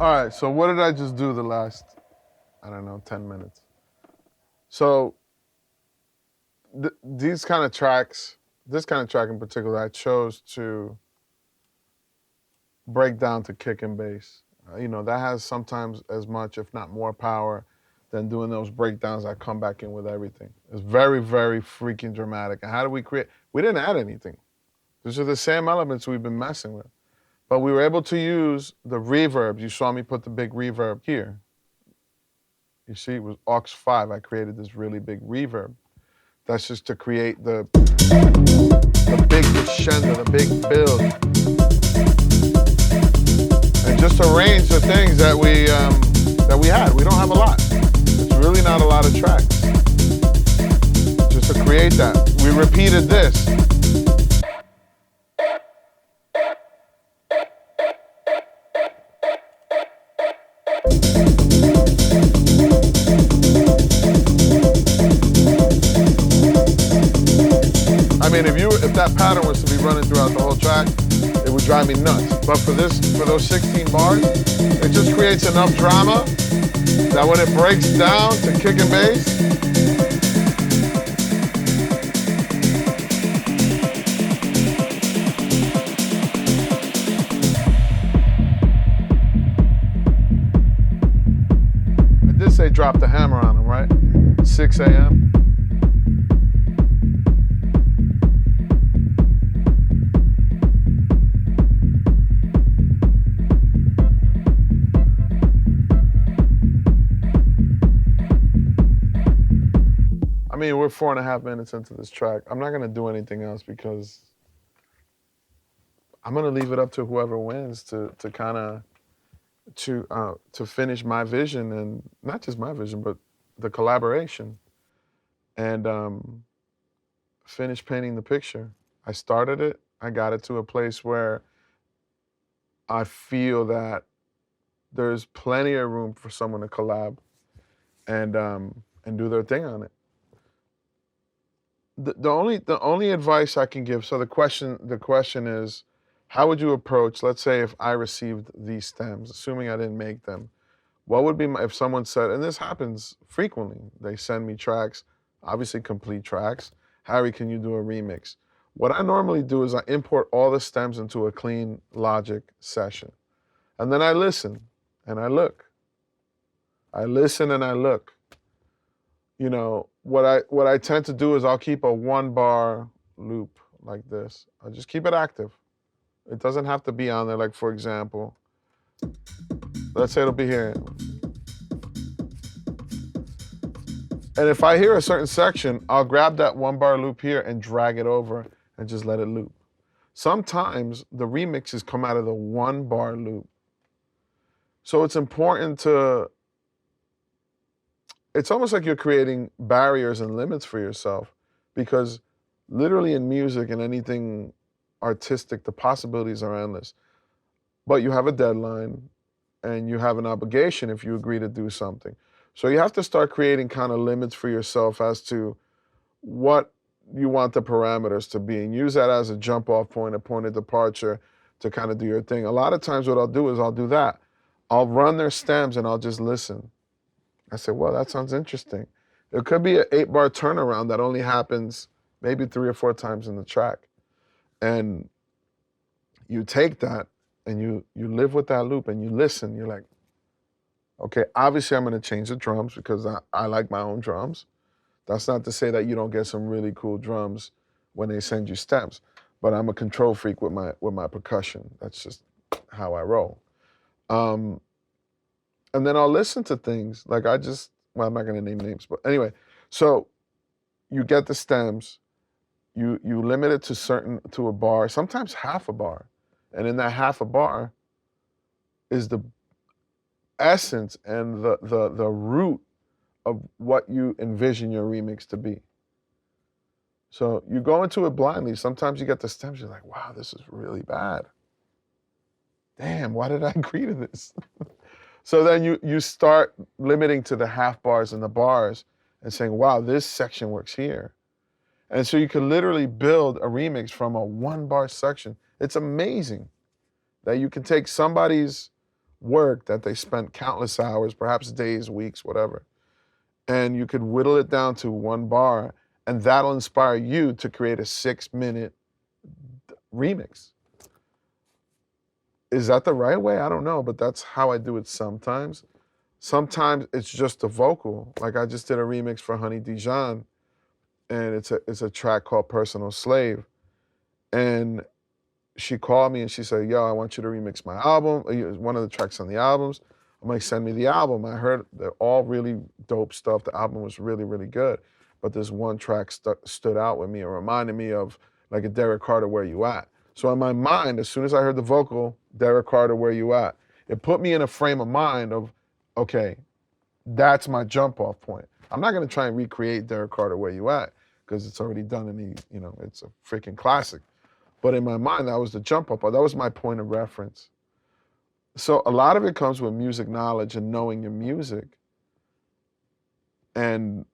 All right, so what did I just do the last, I don't know, 10 minutes? So these kind of tracks, this kind of track in particular, I chose to break down to kick and bass. That has sometimes as much, if not more power than doing those breakdowns that come back in with everything. It's very, very freaking dramatic. And how do we create? We didn't add anything. These are the same elements we've been messing with. But we were able to use the reverb. You saw me put the big reverb here. You see, it was aux 5. I created this really big reverb. That's just to create the big crescendo, the big build. And just arrange the things that we had. We don't have a lot. It's really not a lot of tracks. Just to create that. We repeated this. I mean, if that pattern was to be running throughout the whole track, it would drive me nuts. But for those 16 bars, it just creates enough drama that when it breaks down to kick and bass, I did say drop the hammer on them, right? 6 a.m. I mean, we're 4.5 minutes into this track. I'm not gonna do anything else because I'm gonna leave it up to whoever wins to finish my vision, and not just my vision, but the collaboration, and finish painting the picture. I started it. I got it to a place where I feel that there's plenty of room for someone to collab and do their thing on it. The only advice I can give. So the question is, how would you approach? Let's say if I received these stems, assuming I didn't make them, what would be if someone said, and this happens frequently, they send me tracks, obviously complete tracks. Harry, can you do a remix? What I normally do is I import all the stems into a clean Logic session, and then I listen and I look. I listen and I look. What I tend to do is I'll keep a 1-bar loop like this. I'll just keep it active. It doesn't have to be on there. Like, for example, let's say it'll be here. And if I hear a certain section, I'll grab that 1-bar loop here and drag it over and just let it loop. Sometimes the remixes come out of the 1-bar loop. So it's important to, it's almost like you're creating barriers and limits for yourself, because literally in music and anything artistic, the possibilities are endless. But you have a deadline and you have an obligation if you agree to do something. So you have to start creating kind of limits for yourself as to what you want the parameters to be, and use that as a jump off point, a point of departure to kind of do your thing. A lot of times what I'll do is I'll do that. I'll run their stems and I'll just listen. I say, well, that sounds interesting. It could be an 8-bar turnaround that only happens maybe 3 or 4 times in the track. And you take that and you live with that loop and you listen. You're like, okay, obviously I'm going to change the drums because I like my own drums. That's not to say that you don't get some really cool drums when they send you stems, but I'm a control freak with my percussion. That's just how I roll. And then I'll listen to things like well, I'm not going to name names, but anyway. So you get the stems, you limit it to a bar, sometimes half a bar, and in that half a bar is the essence and the root of what you envision your remix to be. So you go into it blindly. Sometimes you get the stems, you're like, wow, this is really bad. Damn, why did I agree to this? So then you start limiting to the half bars and the bars and saying, wow, this section works here. And so you can literally build a remix from a 1-bar section. It's amazing that you can take somebody's work that they spent countless hours, perhaps days, weeks, whatever. And you could whittle it down to one bar, and that'll inspire you to create a 6-minute remix. Is that the right way? I don't know, but that's how I do it sometimes. Sometimes it's just a vocal. Like I just did a remix for Honey Dijon, and it's a track called Personal Slave. And she called me and she said, yo, I want you to remix my album, one of the tracks on the albums. I'm like, send me the album. I heard they're all really dope stuff. The album was really, really good. But this one track stood out with me. It reminded me of like a Derek Carter, Where You At? So in my mind, as soon as I heard the vocal, Derek Carter, Where You At? It put me in a frame of mind of, okay, that's my jump off point. I'm not gonna try and recreate Derek Carter, Where You At? Because it's already done and it's a freaking classic. But in my mind, that was the jump up. That was my point of reference. So a lot of it comes with music knowledge and knowing your music and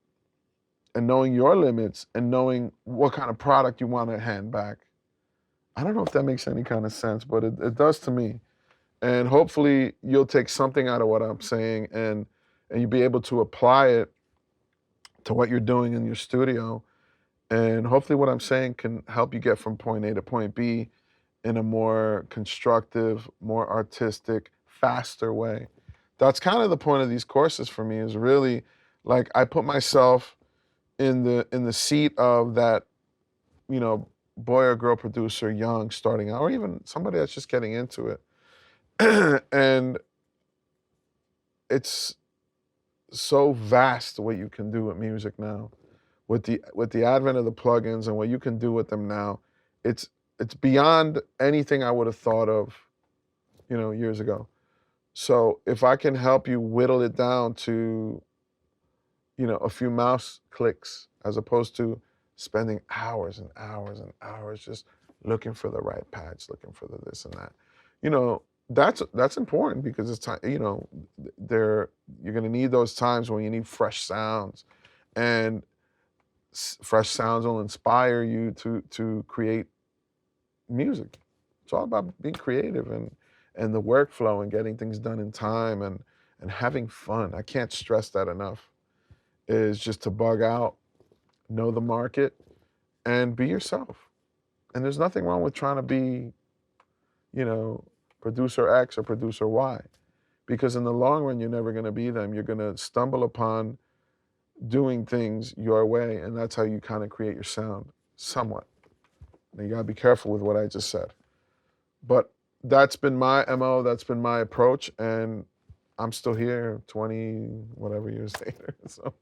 knowing your limits and knowing what kind of product you want to hand back. I don't know if that makes any kind of sense, but it does to me. And hopefully you'll take something out of what I'm saying and you'll be able to apply it to what you're doing in your studio. And hopefully what I'm saying can help you get from point A to point B in a more constructive, more artistic, faster way. That's kind of the point of these courses for me, is really like I put myself in the seat of that, boy or girl producer, young, starting out, or even somebody that's just getting into it. And it's so vast what you can do with music now. With the advent of the plugins and what you can do with them now, it's beyond anything I would have thought of, years ago. So if I can help you whittle it down to, a few mouse clicks, as opposed to spending hours and hours and hours just looking for the right patch, looking for the this and that, that's important, because it's time, you're going to need those times when you need fresh sounds, and fresh sounds will inspire you to create music. It's all about being creative and the workflow and getting things done in time and having fun. I can't stress that enough. Is just to bug out, know the market, and be yourself. And there's nothing wrong with trying to be, producer X or producer Y, because in the long run, you're never going to be them. You're going to stumble upon doing things your way, and that's how you kind of create your sound, somewhat. Now, you got to be careful with what I just said. But that's been my MO, that's been my approach, and I'm still here 20 whatever years later. So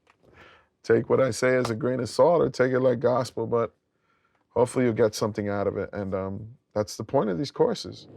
take what I say as a grain of salt or take it like gospel, but hopefully you'll get something out of it. And that's the point of these courses.